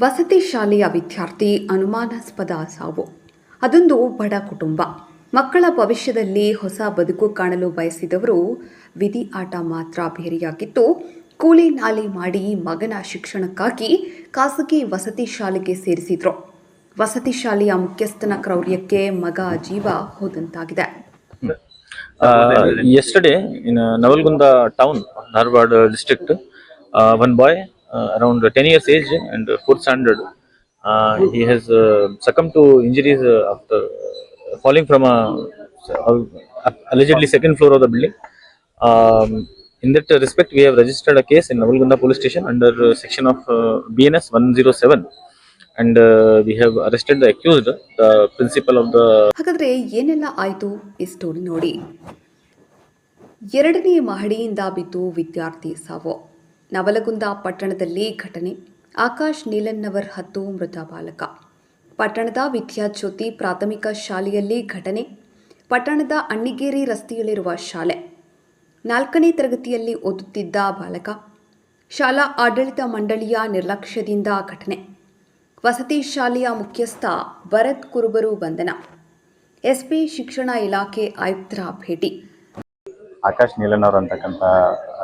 ವಸತಿ ಶಾಲೆಯ ವಿದ್ಯಾರ್ಥಿ ಅನುಮಾನಾಸ್ಪದ ಸಾವು. ಅದೊಂದು ಬಡ ಕುಟುಂಬ. ಮಕ್ಕಳ ಭವಿಷ್ಯದಲ್ಲಿ ಹೊಸ ಬದುಕು ಕಾಣಲು ಬಯಸಿದವರು ವಿಧಿ ಆಟ ಮಾತ್ರ ಬೇರೆಯಾಗಿತ್ತು. ಕೂಲಿ ನಾಲಿ ಮಾಡಿ ಮಗನ ಶಿಕ್ಷಣಕ್ಕಾಗಿ ಖಾಸಗಿ ವಸತಿ ಶಾಲೆಗೆ ಸೇರಿಸಿದ್ರು. ವಸತಿ ಶಾಲೆಯ ಮುಖ್ಯಸ್ಥನ ಕ್ರೌರ್ಯಕ್ಕೆ ಮಗ ಜೀವ ಹೋದಂತಾಗಿದೆ. Yesterday in Navalgunda town, Dharwad district, one boy around 10 years age and 4th standard, he has succumbed to injuries after falling from a allegedly second floor of the building. In that respect, we have registered a case in Navalgunda police station under section of BNS 107. And we have arrested the accused, the principal of the. ಹಾಗಾದ್ರೆ ಏನೆಲ್ಲ ಆಯಿತು ಈ story ನೋಡಿ. 2ನೇ ಮಹಡಿಯಿಂದ ಬಿದ್ದು ವಿದ್ಯಾರ್ಥಿ ಸಾವು. ನವಲಗುಂದ ಪಟ್ಟಣದಲ್ಲಿ ಘಟನೆ. ಆಕಾಶ್ ನೀಲನ್ನವರ್ 10 ಮೃತ ಬಾಲಕ. ಪಟ್ಟಣದ ವಿದ್ಯಾಜ್ಯೋತಿ ಪ್ರಾಥಮಿಕ ಶಾಲೆಯಲ್ಲಿ ಘಟನೆ. ಪಟ್ಟಣದ ಅಣ್ಣಿಗೇರಿ ರಸ್ತೆಯಲ್ಲಿರುವ ಶಾಲೆ. 4ನೇ ತರಗತಿಯಲ್ಲಿ ಓದುತ್ತಿದ್ದ ಬಾಲಕ. ಶಾಲಾ ಆಡಳಿತ ಮಂಡಳಿಯ ನಿರ್ಲಕ್ಷ್ಯದಿಂದ ಘಟನೆ. ವಸತಿ ಶಾಲೆಯ ಮುಖ್ಯಸ್ಥ ಭರತ್ ಕುರುಬರು ಬಂಧನ. ಎಸ್ಪಿ ಶಿಕ್ಷಣ ಇಲಾಖೆ ಆಯುಕ್ತರ ಭೇಟಿ. ಆಕಾಶ್ ನೀಲನ್ನವರ್ ಅಂತಕ್ಕಂಥ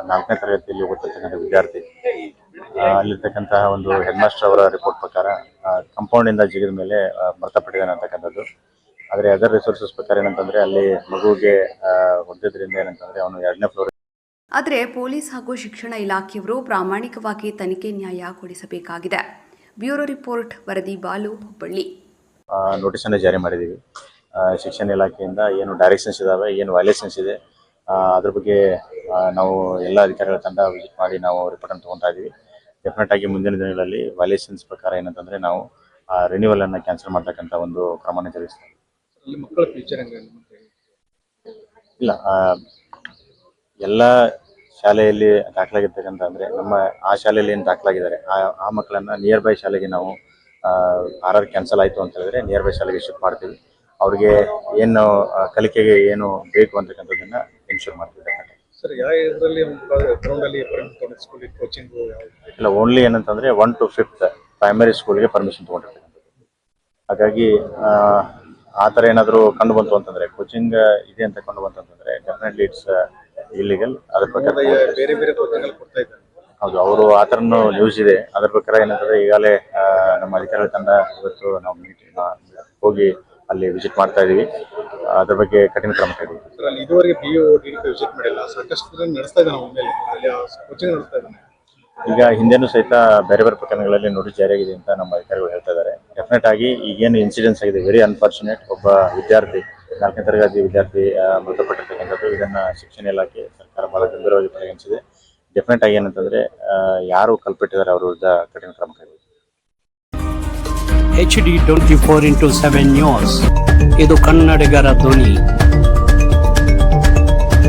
4ನೇ ತರಗತಿಯಲ್ಲಿ ಓದ್ತಕ್ಕಂಥ ವಿದ್ಯಾರ್ಥಿ, ಅಲ್ಲಿರ್ತಕ್ಕಂತಹ ಒಂದು ಹೆಡ್ ಮಾಸ್ಟರ್ ಅವರ ರಿಪೋರ್ಟ್ ಪ್ರಕಾರ ಕಂಪೌಂಡಿಂದ ಜಿಗಿದ ಮೇಲೆ ಮೃತಪಟ್ಟಿದ್ದಾನೆ ಅಂತಕ್ಕಂಥದ್ದು. ಆದರೆ ಅದರ್ ರಿಸೋರ್ಸಸ್ ಪ್ರಕಾರ ಏನಂತಂದರೆ ಅಲ್ಲಿ ಮಗುವಿಗೆ ಹೊಡೆದಿದ್ದರಿಂದ ಏನಂತಂದರೆ ಅವನು 2ನೇ ಫ್ಲೋರ್. ಆದರೆ ಪೊಲೀಸ್ ಹಾಗೂ ಶಿಕ್ಷಣ ಇಲಾಖೆಯವರು ಪ್ರಾಮಾಣಿಕವಾಗಿ ತನಿಖೆ ನ್ಯಾಯ ಕೊಡಿಸಬೇಕಾಗಿದೆ. ಬ್ಯೂರೋ ರಿಪೋರ್ಟ್, ವರದಿ ಬಾಲು, ಹುಬ್ಬಳ್ಳಿ. ನೋಟಿಸನ್ನು ಜಾರಿ ಮಾಡಿದ್ದೀವಿ. ಶಿಕ್ಷಣ ಇಲಾಖೆಯಿಂದ ಏನು ಡೈರೆಕ್ಷನ್ಸ್ ಇದ್ದಾವೆ, ಏನು ವೈಲೇಷನ್ಸ್ ಇದೆ, ಅದ್ರ ಬಗ್ಗೆ ನಾವು ಎಲ್ಲ ಅಧಿಕಾರಿಗಳ ತಂಡ ವಿಸಿಟ್ ಮಾಡಿ ನಾವು ರಿಪೋರ್ಟನ್ನು ತೊಗೊತಾ ಇದ್ದೀವಿ. ಡೆಫಿನೆಟ್ ಆಗಿ ಮುಂದಿನ ದಿನಗಳಲ್ಲಿ ವೈಲೇಷನ್ಸ್ ಪ್ರಕಾರ ಏನಂತಂದರೆ ನಾವು ರಿನ್ಯೂವಲನ್ನು ಕ್ಯಾನ್ಸಲ್ ಮಾಡ್ತಕ್ಕಂಥ ಒಂದು ಕ್ರಮವನ್ನು ಜರುಗಿಸ್ತೀವಿ. ಮಕ್ಕಳ ಫ್ಯೂಚರ್ ಇಲ್ಲ, ಎಲ್ಲ ಶಾಲೆಯಲ್ಲಿ ದಾಖಲಾಗಿರ್ತಕ್ಕಂಥ ಅಂದರೆ ನಮ್ಮ ಆ ಶಾಲೆಯಲ್ಲಿ ಏನು ದಾಖಲಾಗಿದ್ದಾರೆ ಆ ಮಕ್ಕಳನ್ನು ನಿಯರ್ ಬೈ ಶಾಲೆಗೆ ನಾವು RR ಕ್ಯಾನ್ಸಲ್ ಆಯಿತು ಅಂತ ಹೇಳಿದ್ರೆ ನಿಯರ್ ಬೈ ಶಾಲೆಗೆ ಶಿಫ್ಟ್ ಮಾಡ್ತೀವಿ. ಅವ್ರಿಗೆ ಏನು ಕಲಿಕೆಗೆ ಏನು ಬೇಕು ಅಂತಕ್ಕಂಥದ್ದನ್ನು ಇನ್ಶೂರ್ ಮಾಡ್ತೀವಿ. ಸರ್, ಯಾವ ಇದರಲ್ಲಿ ಗ್ರೌಂಡಲ್ಲಿ ಕೋಚಿಂಗ್ ಇಲ್ಲ, ಓನ್ಲಿ ಏನಂತಂದರೆ 1 to 5th ಪ್ರೈಮರಿ ಸ್ಕೂಲ್ಗೆ ಪರ್ಮಿಷನ್ ತೊಗೊಂಡಿರ್ತಕ್ಕಂಥದ್ದು. ಹಾಗಾಗಿ ಆ ಥರ ಏನಾದರೂ ಕಂಡು ಬಂತು ಅಂತಂದರೆ, ಕೋಚಿಂಗ್ ಇದೆ ಅಂತ ಕಂಡು ಬಂತು ಅಂತಂದರೆ ಡೆಫಿನೆಟ್ಲಿ ಇಟ್ಸ್ ಇಲ್ಲಿಗಲ್. ಅದ್ರ ಪ್ರಕಾರ ಬೇರೆ ಬೇರೆ ಕೋಚಿಂಗ್ ಕೊಡ್ತಾ ಇದ್ದಾರೆ. ಹೌದು, ಅವರು ಆ ಥರನೂ ನ್ಯೂಸ್ ಇದೆ. ಅದ್ರ ಪ್ರಕಾರ ಏನಂತಂದರೆ ಈಗಾಗಲೇ ನಮ್ಮ ಅಧಿಕಾರಿಗಳ ತಂಡ ಇವತ್ತು ನಾವು ಹೋಗಿ ಅಲ್ಲಿ ವಿಸಿಟ್ ಮಾಡ್ತಾ ಇದ್ದೀವಿ. ಅದ್ರ ಬಗ್ಗೆ ಕಠಿಣ ಕ್ರಮ ತಗೊಂಡಿದ್ದೀವಿ. ಸರ್, ಅಲ್ಲಿ ಇದುವರೆಗೆ BO ವಿಸಿಟ್ ಮಾಡಿಲ್ಲ, ಸಾಕಷ್ಟು ನಡೆಸ್ತಾ ಇದ್ದಾನೆ ಅವನ ಮೇಲೆ, ಅಲ್ಲಿ ಕೋಚಿಂಗ್ ನಡೆಸ್ತಾ ಇದ್ದಾನೆ. ಈಗ ಹಿಂದೆನೂ ಸಹಿತ ಬೇರೆ ಬೇರೆ ಪ್ರಕರಣಗಳಲ್ಲಿ ನೋಟಿಸ್ ಜಾರಿಯಾಗಿದೆ ಅಂತ ನಮ್ಮ ಅಧಿಕಾರಿಗಳು ಹೇಳ್ತಾ ಇದ್ದಾರೆ. ಡೆಫಿನೆಟ್ ಆಗಿ ಈಗೇನು ಇನ್ಸಿಡೆನ್ಸ್ ಆಗಿದೆ, ವೆರಿ ಅನ್ಫಾರ್ಚುನೇಟ್. ಒಬ್ಬ ವಿದ್ಯಾರ್ಥಿ, 4ನೇ ತರಗತಿ ವಿದ್ಯಾರ್ಥಿ ಮೃತಪಟ್ಟಿರ್ತಕ್ಕಂಥದ್ದು. ಇದನ್ನು ಶಿಕ್ಷಣ ಇಲಾಖೆ, ಸರ್ಕಾರ ಬಹಳ ಗಂಭೀರವಾಗಿ ಪರಿಗಣಿಸಿದೆ. ಡೆಫಿನೆಟ್ ಆಗಿ ಏನಂತಂದರೆ ಯಾರು ಕಲ್ಪಿಟ್ಟಿದ್ದಾರೆ ಅವ್ರ ವಿರುದ್ಧ ಕಠಿಣ ಕ್ರಮ ಕೈಗೊಳ್ಳುತ್ತೆ. HD 24x7 ನ್ಯೂಸ್, ಇದು ಕನ್ನಡಿಗರ ಧ್ವನಿ.